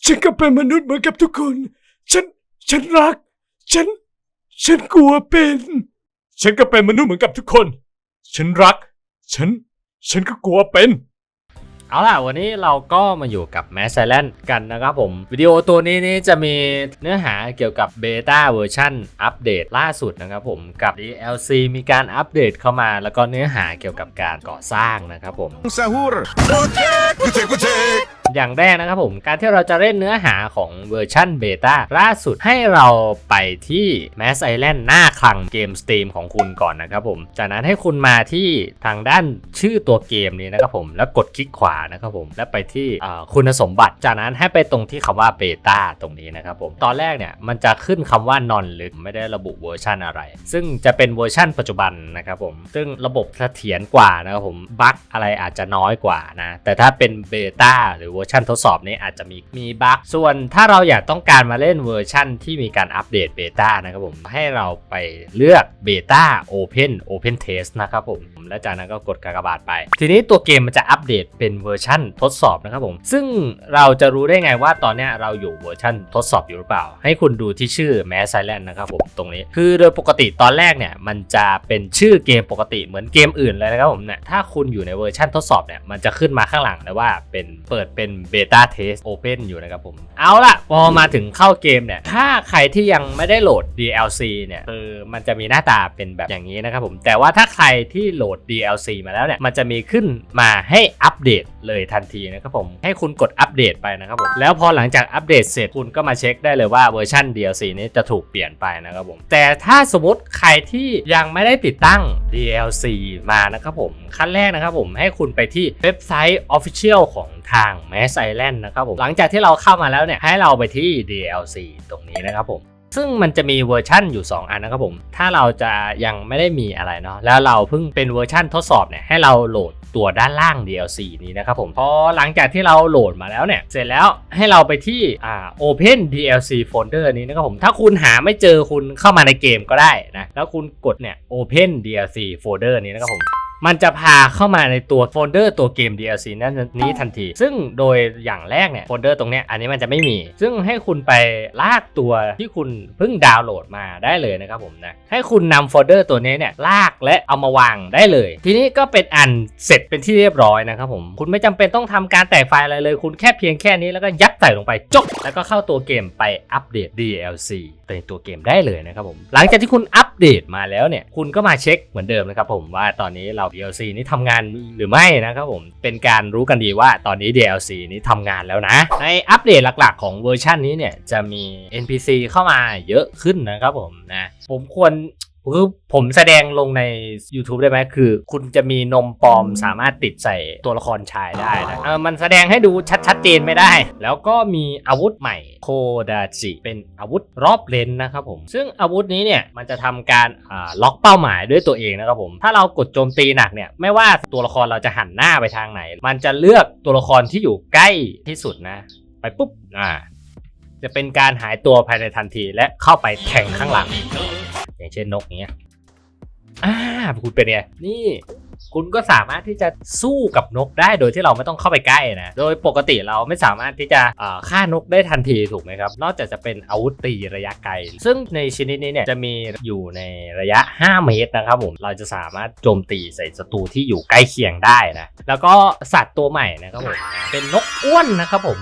ฉันก็เป็นมนุษย์เหมือนกับทุกคนฉันรักฉันกลัวเป็นฉันก็เป็นมนุษย์เหมือนกับทุกคนฉันรักฉันก็กลัวเป็นเอาล่ะวันนี้เราก็มาอยู่กับ Mass Silence กันนะครับผมวิดีโอตัวนี้จะมีเนื้อหาเกี่ยวกับเบต้าเวอร์ชันอัปเดตล่าสุดนะครับผมกับ DLC มีการอัปเดตเข้ามาแล้วก็เนื้อหาเกี่ยวกับการก่อสร้างนะครับผมอย่างแรกนะครับผมการที่เราจะเล่นเนื้อหาของเวอร์ชันเบต้าล่าสุดให้เราไปที่ Mass Silence หน้าคลังเกม Steam ของคุณก่อนนะครับผมจากนั้นให้คุณมาที่ทางด้านชื่อตัวเกมนี้นะครับผมแล้วกดคลิกขวานะครับผมแล้วไปที่คุณสมบัติจากนั้นให้ไปตรงที่คำว่าเบต้าตรงนี้นะครับผมตอนแรกเนี่ยมันจะขึ้นคำว่า non หรือไม่ได้ระบุเวอร์ชันอะไรซึ่งจะเป็นเวอร์ชันปัจจุบันนะครับผมซึ่งระบบเสถียรกว่านะครับผมบั๊กอะไรอาจจะน้อยกว่านะแต่ถ้าเป็นเบต้าหรือเวอร์ชันทดสอบนี้อาจจะมีบั๊กส่วนถ้าเราอยากต้องการมาเล่นเวอร์ชันที่มีการอัปเดตเบต้านะครับผมให้เราไปเลือกเบต้าโอเพนเทสนะครับผมและจากนั้นก็กดกากบาทไปทีนี้ตัวเกมมันจะอัปเดตเป็นเวอร์ชันทดสอบนะครับผมซึ่งเราจะรู้ได้ไงว่าตอนนี้เราอยู่เวอร์ชันทดสอบอยู่หรือเปล่าให้คุณดูที่ชื่อ Mass Silence นะครับผมตรงนี้คือโดยปกติตอนแรกเนี่ยมันจะเป็นชื่อเกมปกติเหมือนเกมอื่นเลยนะครับผมเนี่ยถ้าคุณอยู่ในเวอร์ชันทดสอบเนี่ยมันจะขึ้นมาข้างหลังเลยว่าเป็นเปิดเป็น Beta Test Open อยู่นะครับผมเอาล่ะพอมาถึงเข้าเกมเนี่ยถ้าใครที่ยังไม่ได้โหลด DLC เนี่ยคือมันจะมีหน้าตาเป็นแบบอย่างนี้นะครับผมแต่ว่าถ้าใครที่โหลด DLC มาแล้วเนี่ยมันจะมีขึ้นมาให้อัปเดตเลยทันทีนะครับผมให้คุณกดอัปเดตไปนะครับผมแล้วพอหลังจากอัปเดตเสร็จคุณก็มาเช็คได้เลยว่าเวอร์ชัน DLC นี้จะถูกเปลี่ยนไปนะครับผมแต่ถ้าสมมติใครที่ยังไม่ได้ติดตั้ง DLC มานะครับผมขั้นแรกนะครับผมให้คุณไปที่เว็บไซต์ Official ของทาง Mass Silence นะครับผมหลังจากที่เราเข้ามาแล้วเนี่ยให้เราไปที่ DLC ตรงนี้นะครับผมซึ่งมันจะมีเวอร์ชั่นอยู่2อันนะครับผมถ้าเราจะยังไม่ได้มีอะไรเนาะแล้วเราเพิ่งเป็นเวอร์ชั่นทดสอบเนี่ยให้เราโหลดตัวด้านล่าง DLC นี้นะครับผมพอหลังจากที่เราโหลดมาแล้วเนี่ยเสร็จแล้วให้เราไปที่Open DLC Folder นี้นะครับผมถ้าคุณหาไม่เจอคุณเข้ามาในเกมก็ได้นะแล้วคุณกดเนี่ย Open DLC Folder นี้นะครับผมมันจะพาเข้ามาในตัวโฟลเดอร์ตัวเกม DLC นี้ทันทีซึ่งโดยอย่างแรกเนี่ยโฟลเดอร์ตรงเนี้ยอันนี้มันจะไม่มีซึ่งให้คุณไปลากตัวที่คุณเพิ่งดาวน์โหลดมาได้เลยนะครับผมนะให้คุณนำโฟลเดอร์ตัวนี้เนี่ยลากและเอามาวางได้เลยทีนี้ก็เป็นอันเสร็จเป็นที่เรียบร้อยนะครับผมคุณไม่จำเป็นต้องทำการแตกไฟล์อะไรเลยคุณแค่เพียงแค่นี้แล้วก็ยัดใส่ลงไปจบแล้วก็เข้าตัวเกมไปอัปเดต DLC ในตัวเกมได้เลยนะครับผมหลังจากที่คุณอัปเดตมาแล้วเนี่ยคุณก็มาเช็คเหมือนเดิมนะครับผมว่าตอนนี้เรา DLC นี้ทำงานหรือไม่นะครับผมเป็นการรู้กันดีว่าตอนนี้ DLC นี้ทำงานแล้วนะในอัปเดตหลักๆของเวอร์ชันนี้เนี่ยจะมี NPC เข้ามาเยอะขึ้นนะครับผมนะผมแสดงลงใน YouTube ได้ไหมคือคุณจะมีนมปลอมสามารถติดใส่ตัวละครชายได้นะมันแสดงให้ดูชัดเจนไม่ได้แล้วก็มีอาวุธใหม่โคดาจิเป็นอาวุธรอบเลนนะครับผมซึ่งอาวุธนี้เนี่ยมันจะทำการล็อกเป้าหมายด้วยตัวเองนะครับผมถ้าเรากดโจมตีหนักเนี่ยไม่ว่าตัวละครเราจะหันหน้าไปทางไหนมันจะเลือกตัวละครที่อยู่ใกล้ที่สุดนะไปปุ๊บจะเป็นการหายตัวภายในทันทีและเข้าไปแทงข้างหลังอย่างเช่นนกเนี้ยคุณเป็นไงนี่คุณก็สามารถที่จะสู้กับนกได้โดยที่เราไม่ต้องเข้าไปใกล้นะโดยปกติเราไม่สามารถที่จะฆ่านกได้ทันทีถูกไหมครับนอกจากจะเป็นอาวุธตีระยะไกลซึ่งในชนิดนี้เนี่ยจะมีอยู่ในระยะ5 เมตรนะครับผมเราจะสามารถโจมตีใส่ศัตรูที่อยู่ใกล้เคียงได้นะแล้วก็สัตว์ตัวใหม่นะครับผมเป็นนกอ้วนนะครับผม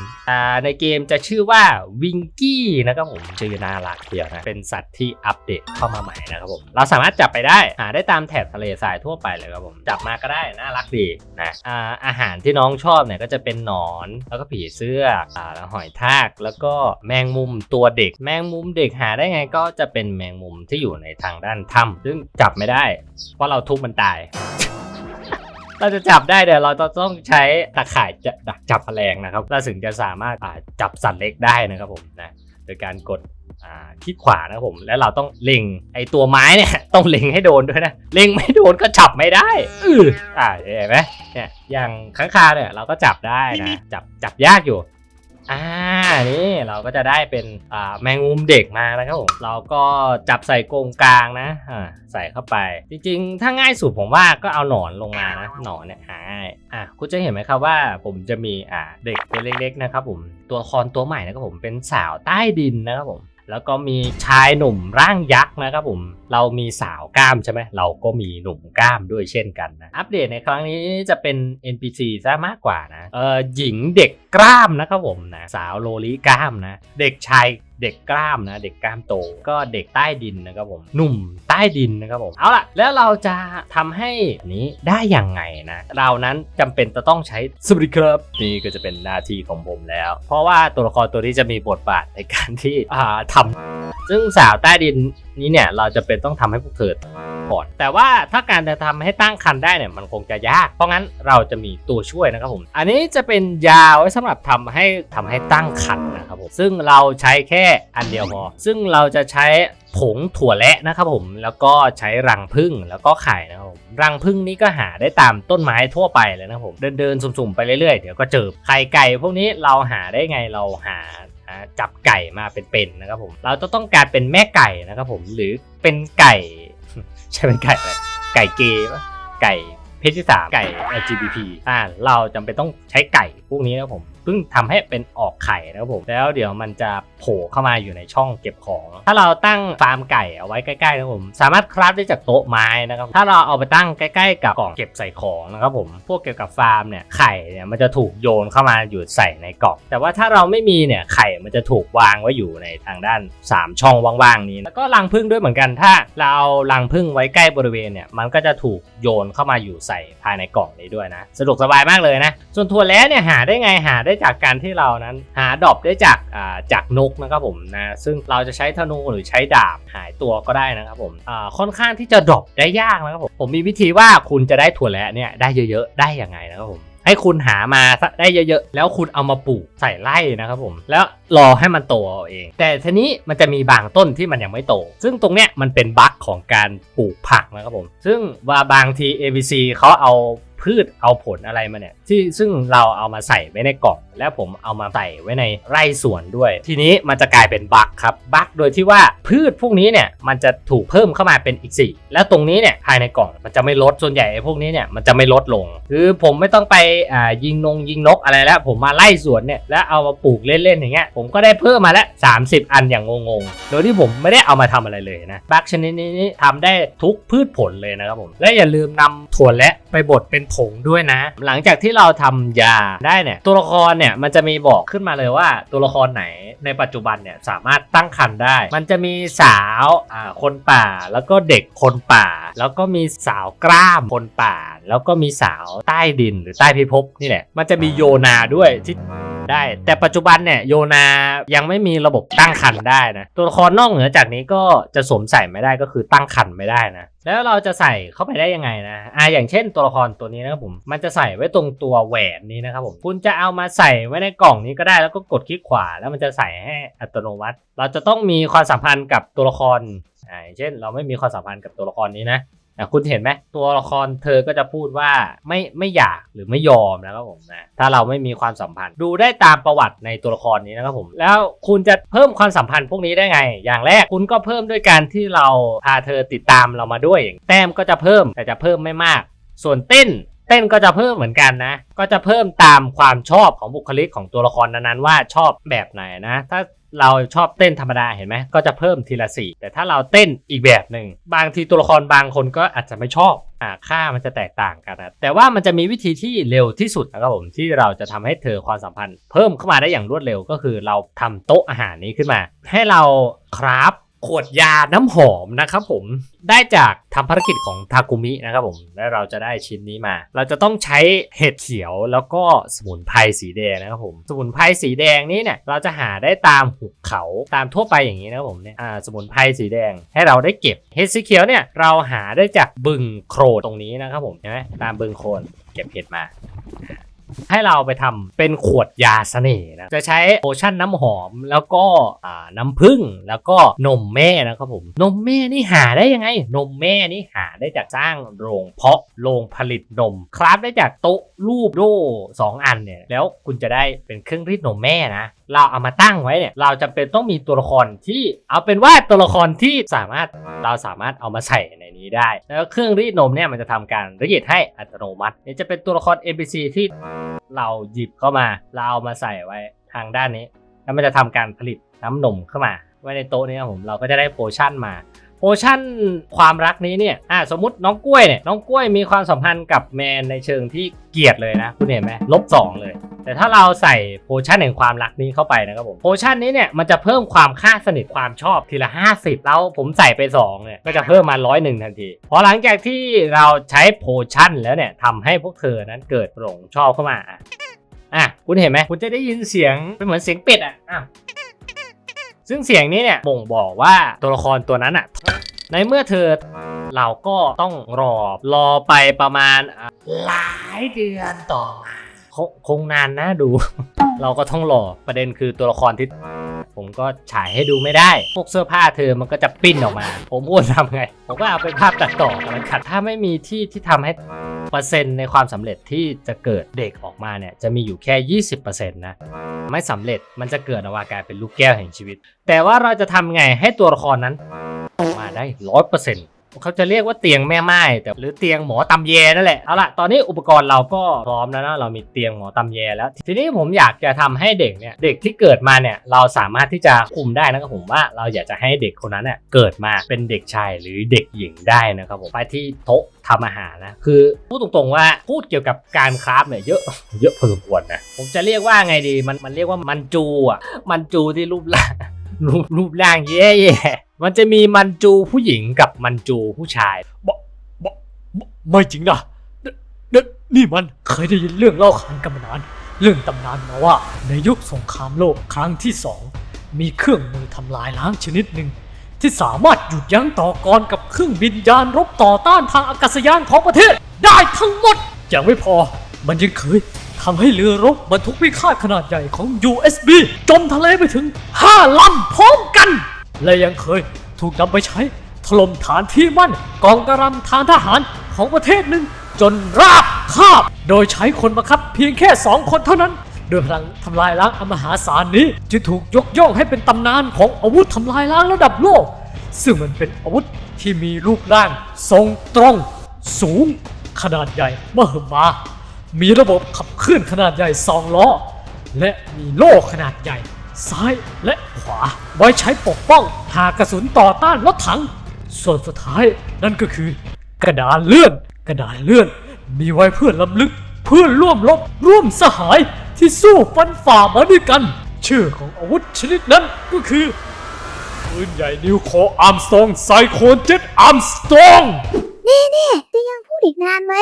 ในเกมจะชื่อว่าวิงกี้นะครับผมชื่อน่ารักเดียวนะเป็นสัตว์ที่อัปเดตเข้ามาใหม่นะครับผมเราสามารถจับไปได้หาได้ตามแถบทะเลทรายทั่วไปเลยครับผมจับมาก็ได้น่ารักดีนะอาหารที่น้องชอบเนี่ยก็จะเป็นหนอนแล้วก็ผีเสื้อแล้วหอยทากแล้วก็แมงมุมตัวเด็กแมงมุมเด็กหาได้ไงก็จะเป็นแมงมุมที่อยู่ในทางด้านถ้ำซึ่งจับไม่ได้เพราะเราทุบมันตาย เราจะจับได้เดี๋ยวเราต้องใช้ตะข่ายจับแมลงนะครับเราถึงจะสามารถจับสัตว์เล็กได้นะครับผมนะโดยการกดคลิกขวานะครับผมแล้วเราต้องเล็งไอตัวไม้เนี่ยต้องเล็งให้โดนด้วยนะเล็งไม่โดนก็จับไม่ได้เห็นไหมเนี่ยอย่างค้างคาวเนี่ยเราก็จับได้นะจับยากอยู่ นี่เราก็จะได้เป็นแมงมุมเด็กมานะครับผมเราก็จับใส่กรงกลางนะใส่เข้าไปจริงๆถ้าง่ายสุดผมว่าก็เอาหนอนลงมานะหนอนเนี่ยหาง่ายคุณจะเห็นไหมครับว่าผมจะมีเด็กตัวเล็กๆนะครับผมตัวละครตัวใหม่นะครับผมเป็นสาวใต้ดินนะครับผมแล้วก็มีชายหนุ่มร่างยักษ์นะครับผมเรามีสาวกล้ามใช่ไหมเราก็มีหนุ่มกล้ามด้วยเช่นกันนะอัปเดตในครั้งนี้จะเป็น NPC ซะมากกว่านะหญิงเด็กกล้ามนะครับผมนะสาวโลลิกล้ามนะเด็กชายเด็กกล้ามนะเด็กกล้ามโตก็เด็กใต้ดินนะครับผมหนุ่มใต้ดินนะครับผมเอาล่ะแล้วเราจะทำให้นี้ได้ยังไงนะเรานั้นจำเป็นจะต้องใช้สวัสดีครับนี่ก็จะเป็นหน้าที่ของผมแล้วเพราะว่าตัวละครตัวนี้จะมีบทบาทในการที่ทำซึ่งสาวใต้ดินนี้เนี่ยเราจะเป็นต้องทำให้พวกเธอก่อนแต่ว่าถ้าการจะทำให้ตั้งครรภ์ได้เนี่ยมันคงจะยากเพราะงั้นเราจะมีตัวช่วยนะครับผมอันนี้จะเป็นยาไว้สำหรับทำให้ตั้งครรภ์นะครับผมซึ่งเราใช้แค่อันเดียวพอซึ่งเราจะใช้ผงถั่วและนะครับผมแล้วก็ใช้รังผึ้งแล้วก็ไข่นะครับผมรังผึ้งนี้ก็หาได้ตามต้นไม้ทั่วไปเลยนะครับผมเดินสุ่มๆไปเรื่อยๆเดี๋ยวก็เจอไข่ไก่พวกนี้เราหาได้ไงเราหาจับไก่มาเป็นๆนะครับผมเราต้องการเป็นแม่ไก่นะครับผมหรือเป็นไก่ ใช่เป็นไก่อะไรไก่เกย์ปะไก่เพศที่3ไก่ LGBT เราจำเป็นต้องใช้ไก่พวกนี้นะครับผมเพิ่งทำให้เป็นออกไข่นะครับผมแล้วเดี๋ยวมันจะโผล่เข้ามาอยู่ในช่องเก็บของถ้าเราตั้งฟาร์มไก่เอาไว้ใกล้ๆนะครับผมสามารถคราฟได้จากโต๊ะไม้นะครับถ้าเราเอาไปตั้งใกล้ๆกับกล่องเก็บใส่ของนะครับผมพวกเกี่ยวกับฟาร์มเนี่ยไข่เนี่ยมันจะถูกโยนเข้ามาอยู่ใส่ในกล่องแต่ว่าถ้าเราไม่มีเนี่ยไข่มันจะถูกวางไว้อยู่ในทางด้าน3ช่องว่างๆนี้แล้วก็รังผึ้งด้วยเหมือนกันถ้าเราเอารังผึ้งไว้ใกล้บริเวณเนี่ยมันก็จะถูกโยนเข้ามาอยู่ใส่ภายในกล่องนี้ด้วยนะสะดวกสบายมากเลยนะส่วนถั่วแล้วเนี่ยหาได้ไงหาได้จากการที่เรานั้นหาดรอปได้จากนกนะครับผมนะซึ่งเราจะใช้ธนูหรือใช้ดาบหายตัวก็ได้นะครับผมค่อนข้างที่จะดรอปได้ยากนะครับผมมีวิธีว่าคุณจะได้ถั่วแล้วเนี่ยได้เยอะๆได้ยังไงนะครับผมให้คุณหามาได้เยอะๆแล้วคุณเอามาปลูกใส่ไร่นะครับผมแล้วรอให้มันโตเอาเองแต่ทีนี้มันจะมีบางต้นที่มันยังไม่โตซึ่งตรงเนี้ยมันเป็นบั๊กของการปลูกผักนะครับผมซึ่งว่าบางที ABC เขาเอาพืชเอาผลอะไรมาเนี่ยซึ่งเราเอามาใส่ไว้ในกล่องแล้วผมเอามาใส่ไว้ในไร่สวนด้วยทีนี้มันจะกลายเป็นบั๊กครับบั๊กโดยที่ว่าพืชพวกนี้เนี่ยมันจะถูกเพิ่มเข้ามาเป็นอีก4แล้วตรงนี้เนี่ยภายในกล่องมันจะไม่ลดส่วนใหญ่พวกนี้เนี่ยมันจะไม่ลดลงคือผมไม่ต้องไปยิงนกอะไรแล้วผมมาไล่สวนเนี่ยแล้วเอามาปลูกเล่นๆอย่างเงี้ยผมก็ได้เพิ่มมาแล้ว30อันอย่างงงๆโดยที่ผมไม่ได้เอามาทำอะไรเลยนะบั๊กชนิดนี้ทำได้ทุกพืชผลเลยนะครับผมและอย่าลืมนำถั่วและไปบดเป็นผงด้วยนะหลังจากที่เราทำยาได้เนี่ยตัวละครเนี่ยมันจะมีบอกขึ้นมาเลยว่าตัวละครไหนในปัจจุบันเนี่ยสามารถตั้งครรภ์ได้มันจะมีสาวคนป่าแล้วก็เด็กคนป่าแล้วก็มีสาวกล้ามคนป่าแล้วก็มีสาวใต้ดินหรือใต้พิภพนี่แหละมันจะมีโยนาด้วยที่ได้แต่ปัจจุบันเนี่ยโยนายังไม่มีระบบตั้งครรภ์ได้นะตัวละครนอกเหนือจากนี้ก็จะสวมใส่ไม่ได้ก็คือตั้งครรภ์ไม่ได้นะแล้วเราจะใส่เข้าไปได้ยังไงนะอย่างเช่นตัวละครตัวนี้นะครับผมมันจะใส่ไว้ตรงตัวแหวนนี้นะครับผมคุณจะเอามาใส่ไว้ในกล่องนี้ก็ได้แล้วก็กดคลิกขวาแล้วมันจะใส่ให้อัตโนมัติเราจะต้องมีความสัมพันธ์กับตัวละครเช่นเราไม่มีความสัมพันธ์กับตัวละครนี้นะคุณเห็นไหมตัวละครเธอก็จะพูดว่าไม่อยากหรือไม่ยอมนะครับผมนะถ้าเราไม่มีความสัมพันธ์ดูได้ตามประวัติในตัวละครนี้นะครับผมแล้วคุณจะเพิ่มความสัมพันธ์พวกนี้ได้ไงอย่างแรกคุณก็เพิ่มด้วยการที่เราพาเธอติดตามเรามาด้วยแต้มก็จะเพิ่มแต่จะเพิ่มไม่มากส่วนเต้นก็จะเพิ่มเหมือนกันนะก็จะเพิ่มตามความชอบของบุคลิกของตัวละครนั้นๆว่าชอบแบบไหนนะถ้าเราชอบเต้นธรรมดาเห็นไหมก็จะเพิ่มทีละ4แต่ถ้าเราเต้นอีกแบบหนึ่งบางทีตัวละครบางคนก็อาจจะไม่ชอบค่ามันจะแตกต่างกันนะแต่ว่ามันจะมีวิธีที่เร็วที่สุดนะครับผมที่เราจะทำให้เธอความสัมพันธ์เพิ่มเข้ามาได้อย่างรวดเร็วก็คือเราทำโต๊ะอาหารนี้ขึ้นมาให้เราคราฟขวดยาน้ำหอมนะครับผมได้จากทำภารกิจของทากุมินะครับผมและเราจะได้ชิ้นนี้มาเราจะต้องใช้เห็ดเขียวแล้วก็สมุนไพรสีแดงนะครับผมสมุนไพรสีแดงนี้เนี่ยเราจะหาได้ตามหุบเขาตามทั่วไปอย่างนี้นะครับผมเนี่ยสมุนไพรสีแดงให้เราได้เก็บเห็ดสีเขียวเนี่ยเราหาได้จากบึงโครนตรงนี้นะครับผมเห็นไหมตามบึงโครนเก็บเห็ดมา ให้เราไปทำเป็นขวดยาเสน่ห์นะจะใช้โพชั่นน้ำหอมแล้วก็น้ำผึ้งแล้วก็นมแม่นะครับผมนมแม่นี่หาได้ยังไงนมแม่นี่หาได้จากสร้างโรงเพาะโรงผลิตนมคราฟได้จากโต๊ะรูปโด่2 อันเนี่ยแล้วคุณจะได้เป็นเครื่องรีดนมแม่นะเราเอามาตั้งไว้เนี่ยเราจำเป็นต้องมีตัวละครที่เอาเป็นว่าตัวละครที่เราสามารถเอามาใส่ในนี้ได้แล้วเครื่องรีดนมเนี่ยมันจะทำการรีดให้อัตโนมัติเนี่ยจะเป็นตัวละคร NPC ที่เราหยิบเข้ามาเราเอามาใส่ไว้ทางด้านนี้แล้วมันจะทำการผลิตน้ำนมเข้ามาไว้ในโต๊ะนี้ครับผมเราก็จะได้โพชั่นมาโพชั่นความรักนี้เนี่ยสมมติน้องกล้วยเนี่ยน้องกล้วยมีความสัมพันธ์กับแมนในเชิงที่เกลียดเลยนะคุณเห็นไหม-2เลยแต่ถ้าเราใส่โพชั่นแห่งความรักนี้เข้าไปนะครับผมโพชั่นนี้เนี่ยมันจะเพิ่มความค่าสนิทความชอบทีละ50แล้วผมใส่ไป2เนี่ยก็จะเพิ่มมา101ทันทีพอหลังจากที่เราใช้โพชั่นแล้วเนี่ยทำให้พวกเธอนั้นเกิดหลงชอบเข้ามาคุณเห็นไหมคุณจะได้ยินเสียงเป็นเหมือนเสียงเป็ดซึ่งเสียงนี้เนี่ยบ่งบอกว่าตัวละครตัวนั้นในเมื่อเธอเราก็ต้องรอไปประมาณหลายเดือนต่อมาคงนานนะดู เราก็ต้องรอประเด็นคือตัวละครที่ผมก็ฉายให้ดูไม่ได้พวกเสื้อผ้าเธอมันก็จะปิ้นออกมาผมควรทำไงผมก็เอาเป็นภาพตัดต่อกันขัดถ้าไม่มีที่ทำให้เปอร์เซ็นต์ในความสำเร็จที่จะเกิดเด็กออกมาเนี่ยจะมีอยู่แค่ 20% นะไม่สำเร็จมันจะเกิดออกมากลายเป็นลูกแก้วแห่งชีวิตแต่ว่าเราจะทำไงให้ตัวละครนั้นออกมาได้ 100%เขาจะเรียกว่าเตียงแม่ไม้แต่หรือเตียงหมอตำแยนั่นแหละเอาล่ะตอนนี้อุปกรณ์เราก็พร้อมแล้วนะเรามีเตียงหมอตำแยแล้วทีนี้ผมอยากจะทำให้เด็กเนี่ยเด็กที่เกิดมาเนี่ยเราสามารถที่จะคุมได้นะครับผมว่าเราอยากจะให้เด็กคนนั้นเนี่ยเกิดมาเป็นเด็กชายหรือเด็กหญิงได้นะครับผมไปที่โต๊ะทำอาหารนะคือพูดตรงๆว่าพูดเกี่ยวกับการคราฟเนี่ยเยอะพอสมควรนะผมจะเรียกว่าไงดีมันเรียกว่ามันจูมันจูที่รูปร่างแย่ๆมันจะมีมันจูผู้หญิงกับมันจูผู้ชายไม่จริงนะนี่มันเคยได้ยินเรื่องเล่าขานกันมานานเรื่องตำนานมาว่าในยุคสงครามโลกครั้งที่2มีเครื่องมือทำลายล้างชนิดหนึ่งที่สามารถหยุดยั้งต่อกรกับเครื่องบินยานรบต่อต้านทางอากาศยานของประเทศได้ทั้งหมดยังไม่พอมันยังเคยทำให้เรือรบบรรทุกพิฆาตขนาดใหญ่ของ USB จมทะเลไปถึง5 ลำพร้อมกันและยังเคยถูกนำไปใช้ถล่มฐานที่มั่นกองกำลังทางทหารของประเทศหนึ่งจนราบคาบโดยใช้คนบังคับเพียงแค่2 คนเท่านั้นโดยพลังทำลายล้างอันมหาศาลนี้จึงถูกยกย่องให้เป็นตำนานของอาวุธทำลายล้างระดับโลกซึ่งมันเป็นอาวุธที่มีรูปร่างทรงตรงสูงขนาดใหญ่มหึมามีระบบขับเคลื่อนขนาดใหญ่2 ล้อและมีโล่ขนาดใหญ่ซ้ายและขวาไว้ใช้ปกป้องหากกระสุนต่อต้านรถถังส่วนสุดท้ายนั่นก็คือกระดานเลื่อนมีไว้เพื่อล้ำลึกเพื่อนร่วมรบร่วมสหายที่สู้ฟันฝ่ามาด้วยกันชื่อของอาวุธชนิดนั้นก็คือปืนใหญ่นิวโคอาร์มสตรองไซโคลเจ็ตอาร์มสตรองนี่จะยังพูดอีกนานไหม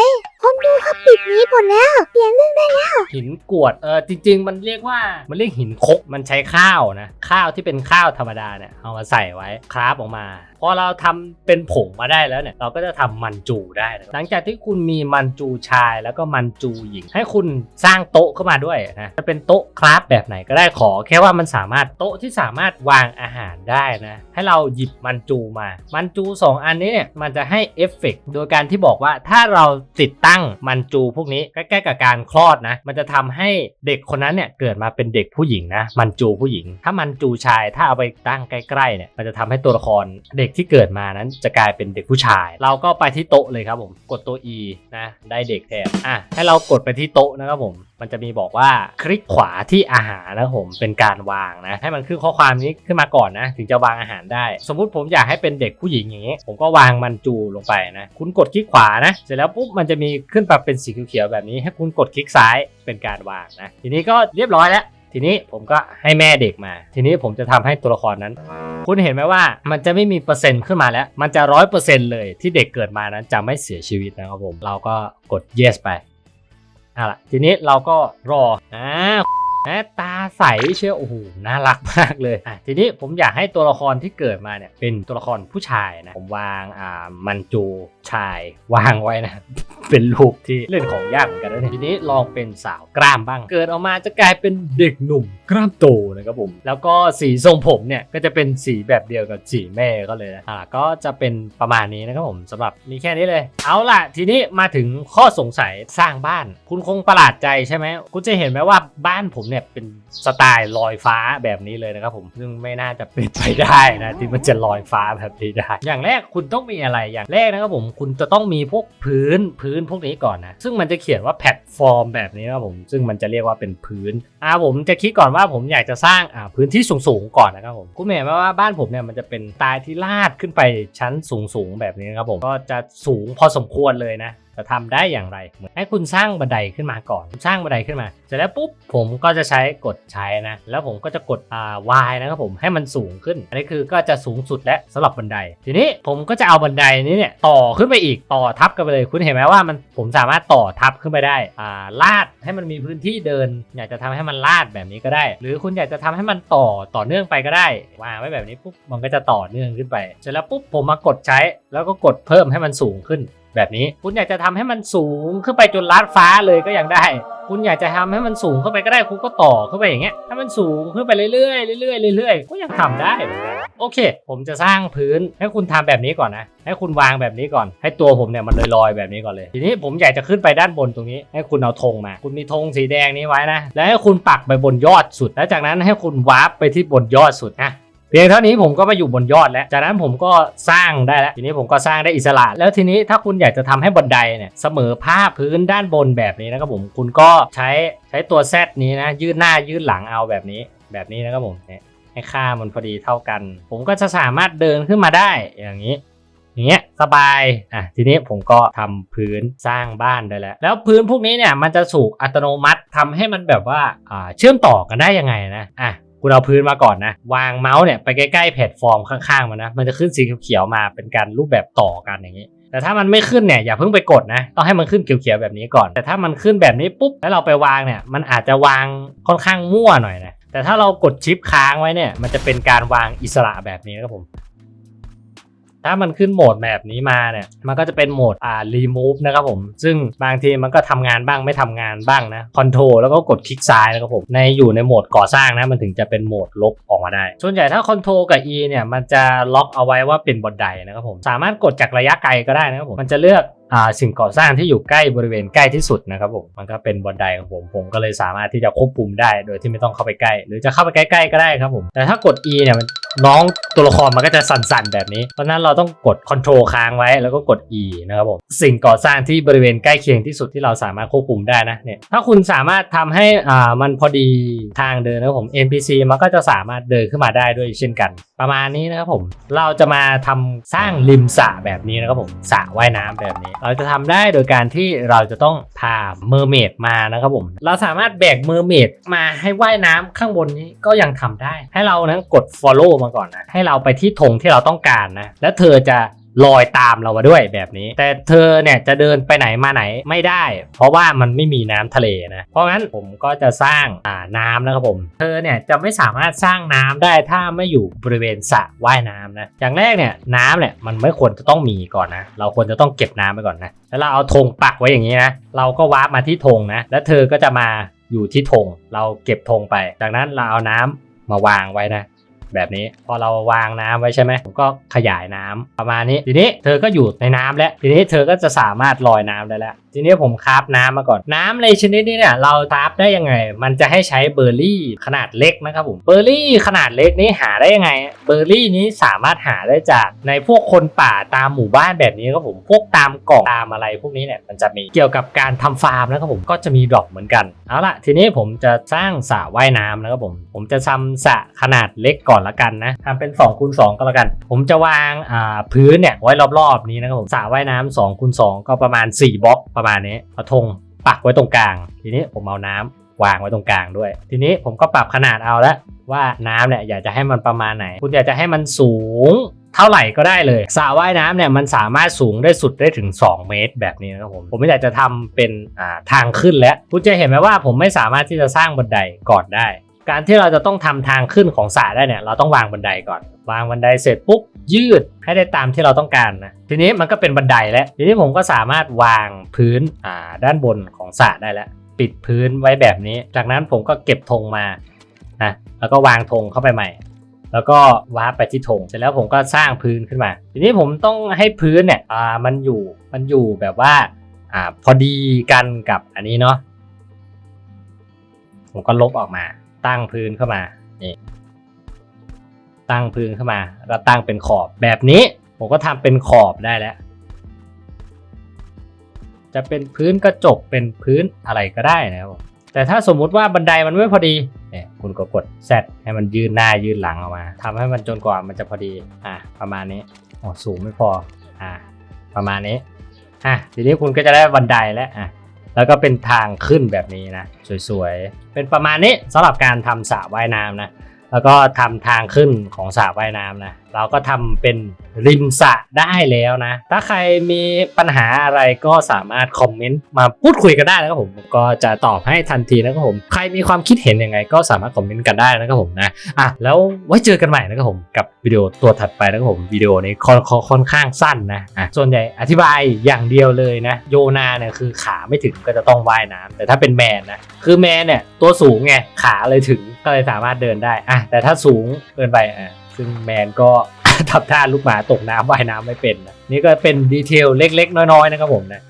คนดูเขาปิดนี้หมดแล้วเปลี่ยนเรื่องได้แล้วหินกรวดจริงๆมันเรียกหินคกมันใช้ข้าวนะข้าวที่เป็นข้าวธรรมดาเนี่ยเอามาใส่ไว้คราฟออกมาพอเราทำเป็นผงมาได้แล้วเนี่ยเราก็จะทำมันจูได้นะหลังจากที่คุณมีมันจูชายแล้วก็มันจูหญิงให้คุณสร้างโต๊ะเข้ามาด้วยนะจะเป็นโต๊ะคราฟแบบไหนก็ได้ขอแค่ว่ามันสามารถโต๊ะที่สามารถวางอาหารได้นะให้เราหยิบมันจูมามันจู2 อันนี้เนี่ยมันจะให้เอฟเฟกต์โดยการที่บอกว่าถ้าเราติดตั้งมันจูพวกนี้ใกล้ๆกับการคลอดนะมันจะทำให้เด็กคนนั้นเนี่ยเกิดมาเป็นเด็กผู้หญิงนะมันจูผู้หญิงถ้ามันจูชายถ้าเอาไปตั้งใกล้ๆเนี่ยมันจะทำให้ตัวละครเด็กที่เกิดมานั้นจะกลายเป็นเด็กผู้ชายเราก็ไปที่โต๊ะเลยครับผมกดตัว E นะได้เด็กแทนให้เรากดไปที่โต๊ะนะครับผมมันจะมีบอกว่าคลิกขวาที่อาหารนะครับผมเป็นการวางนะให้มันขึ้นข้อความนี้ขึ้นมาก่อนนะถึงจะวางอาหารได้สมมุติผมอยากให้เป็นเด็กผู้หญิงอย่างนี้ผมก็วางมันจูลงไปนะคุณกดคลิกขวานะเสร็จแล้วปุ๊บมันจะมีขึ้นมาเป็นสีเขียวๆแบบนี้ให้คุณกดคลิกซ้ายเป็นการวางนะทีนี้ก็เรียบร้อยแล้วทีนี้ผมก็ให้แม่เด็กมาทีนี้ผมจะทำให้ตัวละครนั้นคุณเห็นไหมว่ามันจะไม่มีเปอร์เซ็นต์ขึ้นมาแล้วมันจะ 100% เลยที่เด็กเกิดมานั้นจะไม่เสียชีวิตนะครับผมเราก็กด yes ไปล่ะทีนี้เราก็รอ ตาใสเชียวโอ้โหน่ารักมากเลยทีนี้ผมอยากให้ตัวละครที่เกิดมาเนี่ยเป็นตัวละครผู้ชายนะผมวางมันจูชายวางไว้นะ เป็นรูปที่เล่นของยากเหมือนกันนะทีนี้ลองเป็นสาวกล้ามบ้างเกิดออกมาจะกลายเป็นเด็กหนุ่มกล้ามโตนะครับผมแล้วก็สีทรงผมเนี่ยก็จะเป็นสีแบบเดียวกับสีแม่ก็เลยนะก็จะเป็นประมาณนี้นะครับผมสำหรับมีแค่นี้เลยเอาล่ะทีนี้มาถึงข้อสงสัยสร้างบ้านคุณคงประหลาดใจใช่ไหมคุณจะเห็นไหมว่าบ้านผมเนี่ยเป็นสไตล์ลอยฟ้าแบบนี้เลยนะครับผมซึ่งไม่น่าจะเป็นไปได้นะที่มันจะลอยฟ้าแบบนี้ได้อย่างแรกคุณต้องมีอะไรอย่างแรกนะครับผมคุณจะต้องมีพวกพื้นพวกนี้ก่อนนะซึ่งมันจะเขียนว่าแพลตฟอร์มแบบนี้นะครับผมซึ่งมันจะเรียกว่าเป็นพื้นผมจะคิดก่อนว่าผมอยากจะสร้างพื้นที่สูงก่อนนะครับผมคุณเห็นไหมว่าบ้านผมเนี่ยมันจะเป็นสไตล์ที่ลาดขึ้นไปชั้นสูงแบบนี้นะครับผมก็จะสูงพอสมควรเลยนะจะทำได้อย่างไรให้คุณสร้างบันไดขึ้นมาก่อนสร้างบันไดขึ้นมาเสร็จแล้วปุ๊บผมก็จะใช้กดใช้นะแล้วผมก็จะกดY นะครับผมให้มันสูงขึ้นอันนี้คือก็จะสูงสุดและสำหรับบันไดทีนี้ผมก็จะเอาบันไดนี้เนี่ยต่อขึ้นไปอีกต่อทับกันไปเลยคุณเห็นไหมว่าผมสามารถต่อทับขึ้นไปได้ลาดให้มันมีพื้นที่เดินอยากจะทำให้มันลาดแบบนี้ก็ได้หรือคุณอยากจะทำให้มันต่อเนื่องไปก็ได้วางไว้แบบนี้ปุ๊บมันก็จะต่อเนื่องขึ้นไปเสร็จแล้วปุ๊บผมมากดใช้แล้วก็กดเพิ่มให้มันสูงขึ้นแบบนี้คุณอยากจะทำให้มันสูงขึ้นไปจนลาดฟ้าเลยก็ยังได้คุณอยากจะทำให้มันสูงขึ้นไปก็ได้คุณก็ต่อขึ้นไปอย่างเงี้ยให้มันสูงขึ้นไปเรื่อยๆก็ยังทำได้เหมือนกันโอเคผมจะสร้างพื้นให้คุณทำแบบนี้ก่อนนะให้คุณวางแบบนี้ก่อนให้ตัวผมเนี่ยมันลอยแบบนี้ก่อนเลยทีนี้ผมอยากจะขึ้นไปด้านบนตรงนี้ให้คุณเอาธงมาคุณมีธงสีแดงนี้ไว้นะแล้วให้คุณปักไปบนยอดสุดแล้วจากนั้นให้คุณวาร์ปไปที่บนยอดสุดนะเพียงเท่านี้ผมก็มาอยู่บนยอดแล้วจากนั้นผมก็สร้างได้แล้วทีนี้ผมก็สร้างได้อิสระแล้วทีนี้ถ้าคุณอยากจะทำให้บันไดเนี่ยเสมอภาพพื้นด้านบนแบบนี้นะครับผมคุณก็ใช้ตัว Z นี้นะยืดหน้ายืดหลังเอาแบบนี้นะครับผมให้ค่ามันพอดีเท่ากันผมก็จะสามารถเดินขึ้นมาได้อย่างนี้อย่างเงี้ยสบายทีนี้ผมก็ทำพื้นสร้างบ้านได้แล้วพื้นพวกนี้เนี่ยมันจะถูกอัตโนมัติทำให้มันแบบว่าเชื่อมต่อกันได้ยังไงนะคุณเอาพื้นมาก่อนนะวางเมาส์เนี่ยไปใกล้ๆแพลตฟอร์มข้างๆมันนะมันจะขึ้นสีเขียวๆมาเป็นการรูปแบบต่อกันอย่างนี้แต่ถ้ามันไม่ขึ้นเนี่ยอย่าเพิ่งไปกดนะต้องให้มันขึ้นเขียวๆแบบนี้ก่อนแต่ถ้ามันขึ้นแบบนี้ปุ๊บแล้วเราไปวางเนี่ยมันอาจจะวางค่อนข้างมั่วหน่อยนะแต่ถ้าเรากดชิปค้างไว้เนี่ยมันจะเป็นการวางอิสระแบบนี้ครับผมถ้ามันขึ้นโหมดแบบนี้มาเนี่ยมันก็จะเป็นโหมดremove นะครับผมซึ่งบางทีมันก็ทำงานบ้างไม่ทำงานบ้างนะคอนโทรลแล้วก็กดคลิกซ้ายนะครับผมอยู่ในโหมดก่อสร้างนะมันถึงจะเป็นโหมดลบออกมาได้ส่วนใหญ่ถ้าคอนโทรลกับ E เนี่ยมันจะล็อกเอาไว้ว่าเป็นบันไดนะครับผมสามารถกดจากระยะไกลก็ได้นะครับผมมันจะเลือกสิ่งก่อสร้างที่อยู่ใกล้บริเวณใกล้ที่สุดนะครับผมมันก็เป็นบันไดของผมก็เลยสามารถที่จะควบคุมได้โดยที่ไม่ต้องเข้าไปใกล้หรือจะเข้าไปใกล้ๆก็ได้ครับผมแต่ถ้ากด E เนี่ยน้องตัวละครมันก็จะสั่นๆแบบนี้เพราะนั้นเราต้องกด Ctrl ค้างไว้แล้วก็กด E นะครับผมสิ่งก่อสร้างที่บริเวณใกล้เคียงที่สุดที่เราสามารถควบคุมได้นะเนี่ยถ้าคุณสามารถทำให้มันพอดีทางเดินนะครับผม NPC มันก็จะสามารถเดินขึ้นมาได้ด้วยเช่นกันประมาณนี้นะครับผมเราจะมาทำสร้างริมสระแบบนี้นะครับผมสระว่ายน้ำแบบนี้เราจะทำได้โดยการที่เราจะต้องพาเมอร์เมดมานะครับผมเราสามารถแบกเมอร์เมดมาให้ว่ายน้ำข้างบนนี้ก็ยังทำได้ให้เรานั้นกด follow มาก่อนนะให้เราไปที่ธงที่เราต้องการนะแล้วเธอจะลอยตามเรามาด้วยแบบนี้แต่เธอเนี่ยจะเดินไปไหนมาไหนไม่ได้เพราะว่ามันไม่มีน้ำทะเลนะเพราะงั้นผมก็จะสร้างน้ำนะครับผมเธอเนี่ยจะไม่สามารถสร้างน้ำได้ถ้าไม่อยู่บริเวณสระว่ายน้ำนะอย่างแรกเนี่ยน้ำเนี่ยมันไม่ควรจะต้องมีก่อนนะเราควรจะต้องเก็บน้ำไปก่อนนะแล้วเราเอาธงปักไว้อย่างนี้นะเราก็วาร์ปมาที่ธงนะแล้วเธอก็จะมาอยู่ที่ธงเราเก็บธงไปจากนั้นเราเอาน้ำมาวางไว้นะแบบนี้พอเราวางน้ำไว้ใช่ไหมผมก็ขยายน้ำประมาณนี้ทีนี้เธอก็อยู่ในน้ำแล้วทีนี้เธอก็จะสามารถลอยน้ำได้แล้วทีนี้ผมคราฟน้ำมาก่อนน้ำในชนิดนี้เนี่ยเราคราฟได้ยังไงมันจะให้ใช้เบอร์รี่ขนาดเล็กนะครับผมเบอร์รี่ขนาดเล็กนี้หาได้ยังไงเบอร์รี่นี้สามารถหาได้จากในพวกคนป่าตามหมู่บ้านแบบนี้ครับผมพวกตามกล่องตามอะไรพวกนี้เนี่ยมันจะมีเกี่ยวกับการทำฟาร์มนะครับผมก็จะมีดรอปเหมือนกันเอาล่ะทีนี้ผมจะสร้างสระว่ายน้ำนะครับผมจะทำสระขนาดเล็กก่อนละกันนะทำเป็น 2x2 ก็แล้วกันผมจะวางพื้นเนี่ยไว้รอบๆนี้นะครับผมสระว่ายน้ำ 2x2 ก็ประมาณ4บล็อกประมาณนี้เอาธงปักไว้ตรงกลางทีนี้ผมเอาน้ วางไว้ตรงกลางด้วยทีนี้ผมก็ปรับขนาดเอาแล้วว่าน้ำเนี่ยอยากจะให้มันประมาณไหนคุณอยากจะให้มันสูงเท่าไหร่ก็ได้เลยสระว่ายน้ำเนี่ยมันสามารถสูงได้สุดได้ถึง2 เมตรแบบนี้นะครับผมไม่อยากจะทำเป็นทางขึ้นแล้วคุณจะเห็นไหมว่าผมไม่สามารถที่จะสร้างบันไดก่อนได้การที่เราจะต้องทำทางขึ้นของสระได้เนี่ยเราต้องวางบันไดก่อนวางบันไดเสร็จปุ๊บยืดให้ได้ตามที่เราต้องการนะทีนี้มันก็เป็นบันไดแล้วทีนี้ผมก็สามารถวางพื้นด้านบนของสระได้แล้วปิดพื้นไว้แบบนี้จากนั้นผมก็เก็บธงมานะแล้วก็วางธงเข้าไปใหม่แล้วก็วาร์ปไปที่ธงเสร็จแล้วผมก็สร้างพื้นขึ้นมาทีนี้ผมต้องให้พื้นเนี่ยมันอยู่แบบว่าพอดีกันกับอันนี้เนาะผมก็ลบออกมาตั้งพื้นเข้ามานี่ตั้งพื้นเข้ามาแล้วตั้งเป็นขอบแบบนี้ผมก็ทำเป็นขอบได้แล้วจะเป็นพื้นกระจกเป็นพื้นอะไรก็ได้นะครับแต่ถ้าสมมุติว่าบันไดมันไม่พอดีเนี่ยคุณก็กด Z ให้มันยืนหน้ายืนหลังออกมาทำให้มันจนกว่ามันจะพอดีประมาณนี้สูงไม่พอประมาณนี้ทีนี้คุณก็จะได้บันไดแล้วก็เป็นทางขึ้นแบบนี้นะสวยๆเป็นประมาณนี้สำหรับการทำสระว่ายน้ำนะแล้วก็ทำทางขึ้นของสระว่ายน้ำนะเราก็ทำเป็นริมสระได้แล้วนะถ้าใครมีปัญหาอะไรก็สามารถคอมเมนต์มาพูดคุยกันได้นะครับผมก็จะตอบให้ทันทีนะครับผมใครมีความคิดเห็นยังไงก็สามารถคอมเมนต์กันได้นะครับผมนะแล้วไว้เจอกันใหม่นะครับผมกับวิดีโอตัวถัดไปนะครับผมวิดีโอนี้ค่อนข้างสั้นนะส่วนใหญ่อธิบายอย่างเดียวเลยนะโยนาเนี่ยคือขาไม่ถึงก็จะต้องว่ายน้ำแต่ถ้าเป็นแมนนะคือแมนเนี่ยตัวสูงไงขาเลยถึงก็เลยสามารถเดินได้แต่ถ้าสูงเกินไปซึ่งแมนก็ ทำท่าลูกหมาตกน้ำว่ายน้ำไม่เป็นนะนี่ก็เป็นดีเทลเล็กๆน้อยๆนะครับผมนะ